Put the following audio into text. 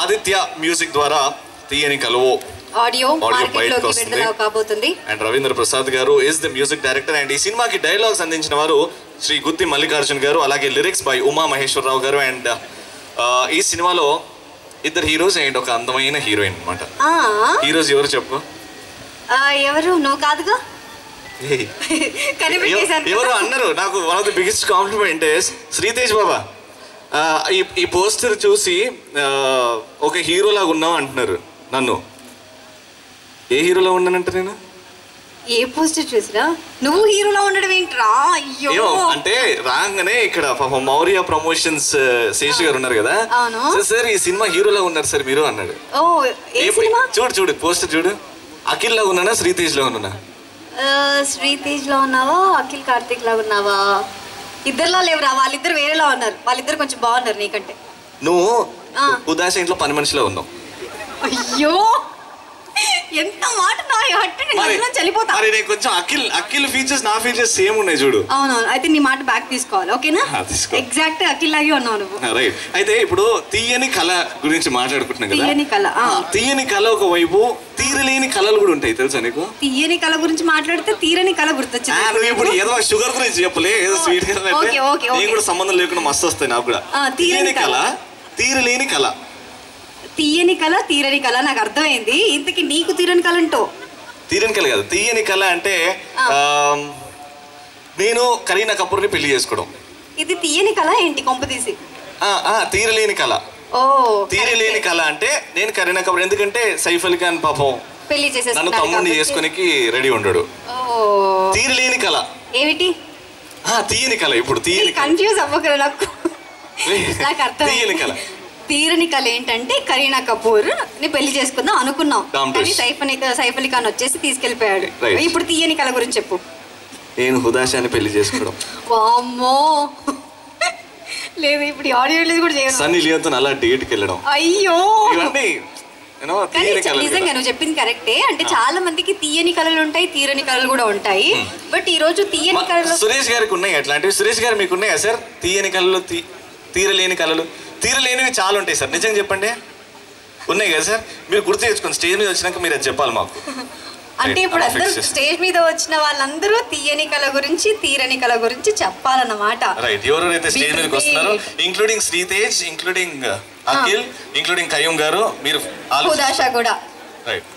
Aditya music ద్వారా తీయని కలువు audio బయటకు వస్తుంది. అండ్ రవీంద్ర ప్రసాద్ గారు is the music director. And ఈ సినిమాకి డైలాగ్స్ అందించిన వారు శ్రీ గుత్తి మల్లికార్జున్ గారు, అలాగే లిరిక్స్ బై ఉమా మహేశ్వరరావు గారు. అండ్ ఈ సినిమాలో ఇద్దరు హీరోస్ అండ్ ఒక అందమైన హీరోయిన్ అనమాట. హీరోస్ ఎవరు చెప్పు? ఎవరు? నువ్వు కాదుగా. ఎవరు అన్నారు? నాకు one of the biggest compliment Sritej Baba. ఈ పోస్టర్ చూసి ఒక హీరోలాగా ఉన్నావు అంటున్నారు నన్ను. ఏ హీరోలా ఉన్నానంటే నేను? ఏ పోస్టర్ చూసినా నువ్వు హీరోలా ఉండడం ఏంట్రా? అయ్యో, అంటే రాగానే ఇక్కడ పాపం మౌర్య ప్రమోషన్స్ శేషు గారు ఉన్నారు కదా, సార్ ఈ సినిమా హీరోలా ఉన్నారు సార్ మీరు అన్నాడు. చూడు చూడు పోస్టర్ చూడు. అఖిల్ లా ఉన్నానా శ్రీతేజ్ లో ఉన్నానా? శ్రీతేజ్ లో ఉన్నావా అఖిల్ కార్తిక్ లా ఉన్నావా? ఇద్దరులా లేవురా, వాళ్ళిద్దరు వేరేలా ఉన్నారు. వాళ్ళిద్దరు కొంచెం బాగున్నారు నీకంటే. నువ్వు ఉదాస ఇంట్లో పని మనిషిలో ఉన్నావు. అయ్యో ఎంత మాట చలిపోతా. కొంచెం అఖిల్ ఫీచర్స్ నా ఫీచర్స్ సేమ్ ఉన్నాయి చూడు. అవునవును, అయితే నీ మాట బ్యాక్ తీసుకోవాలి. ఓకేనా? ఎగ్జాక్ట్ అఖిల్ లాగే ఉన్నావు నువ్వు. రైట్. అయితే ఇప్పుడు తీయని కళ గురించి మాట్లాడుకుంటున్నాం కదా. తీయని కళ, తీయని కళ ఒక వైపు, తీరలేని కళలు కూడా ఉంటాయి తెలుసా నీకు? తీయని కళ గురించి మాట్లాడితే తీరని కళ గుర్తొచ్చింది. నువ్వు ఇప్పుడు ఏదో షుగర్ గురించి చెప్పలే, ఏదో స్వీట్ కూడా సంబంధం లేకుండా మస్తు వస్తాయి నాకు కూడా. తీయని కళ, తీరలేని కళ. తీయని కళ, తీరని కళ నాకు అర్థమైంది. ఇంతకీ నీకు తీరని కళ అంటో? తీరని కళ కాదు, తీయని కళ అంటే నేను కరీనా కపూర్ని పెళ్లి చేసుకోవడం. ఇది తీయని కళ ఏంటి కొంపదీసి? తీరలేని కళ. తీరలేని కళ అంటే నేను కరీనా కపూర్, ఎందుకంటే సైఫ్ అలీ ఖాన్ పాపం పెళ్లి చేసేసి నన్ను తమ్ముడిని చేసుకోనికి రెడీ ఉండడు. తీరలేని కళ ఏమిటి? తీయని కళ. ఇప్పుడు తీయని కన్ఫ్యూజ్ అవ్వకరా నాకు. అర్థం తీయని కళ. తీరని కళ ఏంటంటే కరీనా కపూర్ ని పెళ్లి చేసుకుందాం అనుకున్నాం, కానీ సైఫ్ అలీ ఖాన్ వచ్చేసి తీసుకెళ్లిపోయాడు. ఇప్పుడు తీయని కళ గురించి చెప్పు. నేను హుదాషాని పెళ్లి చేసుకోవడం. వామ్మో, లేదు ఇప్పుడు ఆడియో రిలీజ్ కూడా చేయను. సన్నీ లియోన్తో అలా డేట్కి వెళ్ళడం. అయ్యో, ఇవన్నీ నిజంగా నువ్వు చెప్పింది కరెక్టే. అంటే చాలా మందికి తీయని కళలు ఉంటాయి, తీరని కళలు కూడా ఉంటాయి. బట్ ఈ రోజు తీయని కళలు సురేష్ గారికి ఉన్నాయి అట్లాంటివి. సురేష్ గారు మీకు ఉన్నాయా సార్ తీయని కళలు, తీరలేని కళలు? తీరలేనివి చాలా ఉంటాయి సార్, నిజంగా చెప్పండి. ఉన్నాయి కదా సార్? మీరు గుర్తు తెచ్చుకోండి, స్టేజ్ మీద వచ్చినాక మీరు అది చెప్పాలి మాకు. అంటే ఇప్పుడు అందరూ స్టేజ్ మీద వచ్చిన వాళ్ళందరూ తీయని కళ గురించి, తీరని కళ గురించి చెప్పాలన్నమాట. రైట్. ఎవరైతే స్టేజ్ మీదకి వస్తున్నారో, including Sritej, including Akhil, including Qayyum గారు, మీరు హుదాషా కూడా. రైట్.